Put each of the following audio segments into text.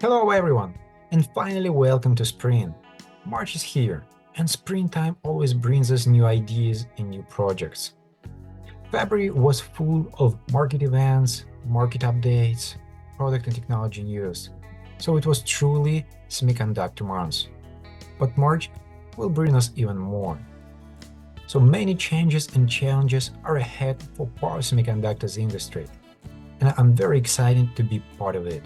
Hello everyone, and finally welcome to spring. March is here, and springtime always brings us new ideas and new projects. February was full of market events, market updates, product and technology news, so it was truly semiconductor month. But March will bring us even more. So many changes and challenges are ahead for power semiconductors industry, and I'm very excited to be part of it.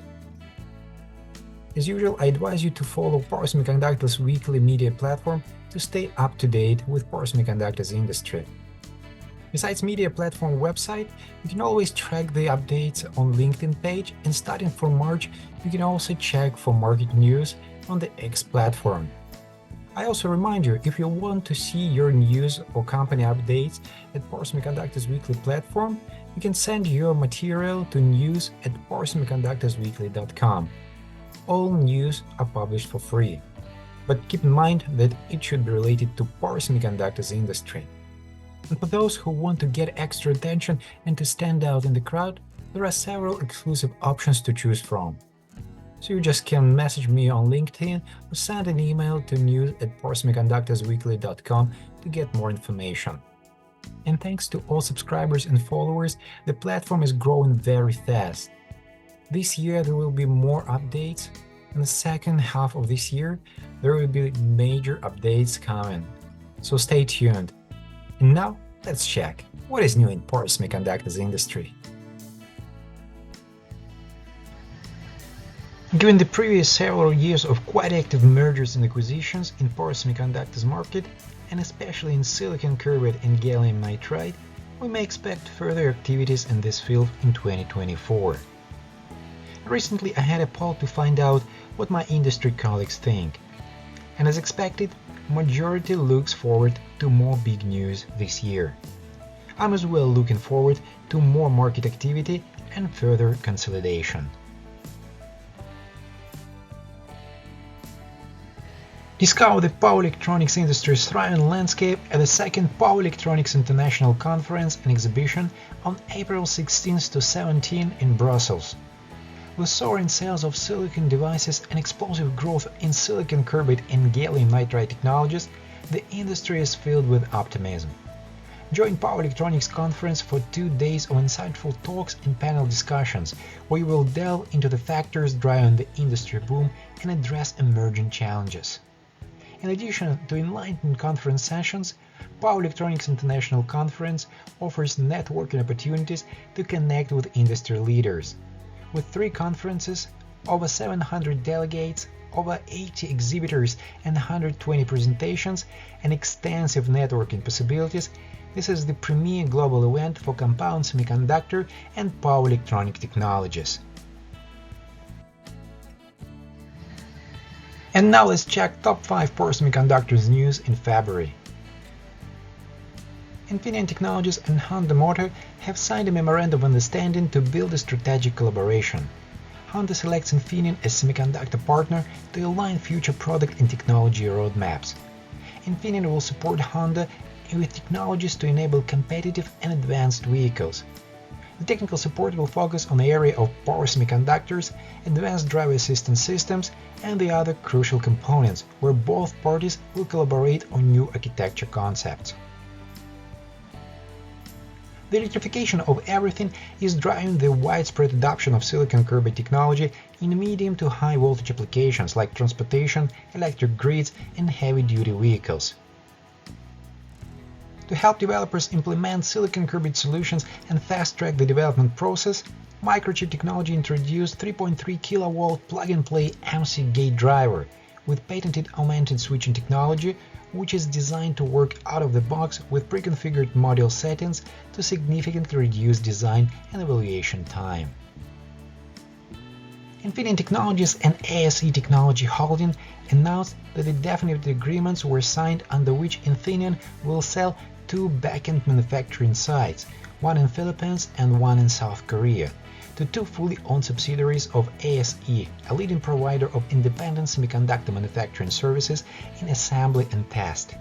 As usual, I advise you to follow Power Semiconductors Weekly media platform to stay up to date with power semiconductors industry. Besides media platform website, you can always track the updates on LinkedIn page, and starting from March, you can also check for market news on the X platform. I also remind you, if you want to see your news or company updates at Power Semiconductors Weekly platform, you can send your material to news@powersemiconductorsweekly.com. All news are published for free, but keep in mind that it should be related to power semiconductors industry. And for those who want to get extra attention and to stand out in the crowd, there are several exclusive options to choose from. So you just can message me on LinkedIn or send an email to news@powersemiconductorsweekly.com to get more information. And thanks to all subscribers and followers, the platform is growing very fast. This year there will be more updates. In the second half of this year, there will be major updates coming. So stay tuned. And now, let's check what is new in power semiconductors industry. Given the previous several years of quite active mergers and acquisitions in power semiconductors market, and especially in silicon carbide and gallium nitride, we may expect further activities in this field in 2024. Recently, I had a poll to find out what my industry colleagues think, and as expected, majority looks forward to more big news this year. I'm as well looking forward to more market activity and further consolidation. Discover the power electronics industry's thriving landscape at the second Power Electronics International Conference and Exhibition on April 16 to 17 in Brussels. With soaring sales of silicon devices and explosive growth in silicon carbide and gallium nitride technologies, the industry is filled with optimism. Join Power Electronics Conference for 2 days of insightful talks and panel discussions, where you will delve into the factors driving the industry boom and address emerging challenges. In addition to enlightening conference sessions, Power Electronics International Conference offers networking opportunities to connect with industry leaders. With 3 conferences, over 700 delegates, over 80 exhibitors and 120 presentations, and extensive networking possibilities, this is the premier global event for compound semiconductor and power electronic technologies. And now let's check top 5 power semiconductors news in February. Infineon Technologies and Honda Motor have signed a memorandum of understanding to build a strategic collaboration. Honda selects Infineon as semiconductor partner to align future product and technology roadmaps. Infineon will support Honda with technologies to enable competitive and advanced vehicles. The technical support will focus on the area of power semiconductors, advanced driver assistance systems, and the other crucial components, where both parties will collaborate on new architecture concepts. The electrification of everything is driving the widespread adoption of silicon carbide technology in medium to high voltage applications like transportation, electric grids, and heavy-duty vehicles. To help developers implement silicon carbide solutions and fast-track the development process, Microchip Technology introduced 3.3 kV plug-and-play MC gate driver with patented augmented switching technology, which is designed to work out of the box with pre-configured module settings to significantly reduce design and evaluation time. Infineon Technologies and ASE Technology Holding announced that the definitive agreements were signed under which Infineon will sell 2 back-end manufacturing sites, one in Philippines and one in South Korea, to 2 fully owned subsidiaries of ASE, a leading provider of independent semiconductor manufacturing services in assembly and test.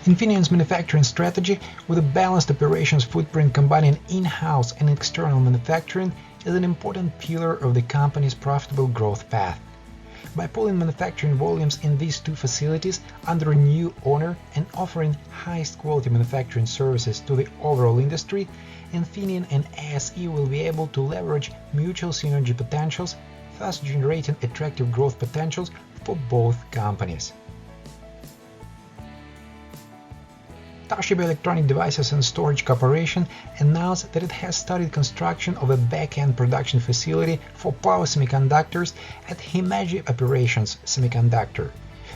Infineon's manufacturing strategy, with a balanced operations footprint combining in-house and external manufacturing, is an important pillar of the company's profitable growth path. By pulling manufacturing volumes in these two facilities under a new owner and offering highest quality manufacturing services to the overall industry, Infineon and ASE will be able to leverage mutual synergy potentials, thus generating attractive growth potentials for both companies. Toshiba Electronic Devices and Storage Corporation announced that it has started construction of a back-end production facility for power semiconductors at Himeji Operations Semiconductor.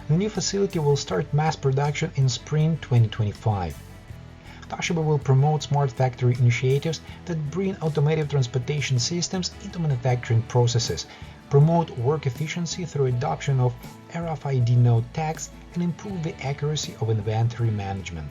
The new facility will start mass production in spring 2025. Toshiba will promote smart factory initiatives that bring automated transportation systems into manufacturing processes, promote work efficiency through adoption of RFID node tags, and improve the accuracy of inventory management.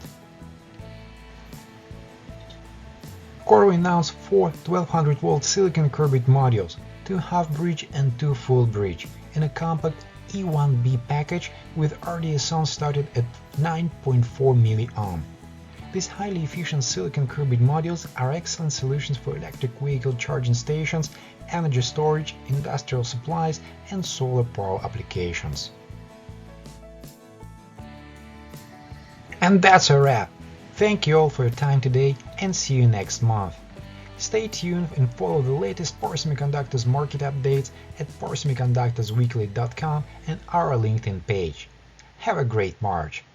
Qorvo announced 4 1200-volt silicon carbide modules, 2 half-bridge and 2 full-bridge, in a compact E1B package with RDS(on) started at 9.4 mA. These highly efficient silicon carbide modules are excellent solutions for electric vehicle charging stations, energy storage, industrial supplies, and solar power applications. And that's a wrap. Thank you all for your time today, and see you next month. Stay tuned and follow the latest Power Semiconductors market updates at powersemiconductorsweekly.com and our LinkedIn page. Have a great March!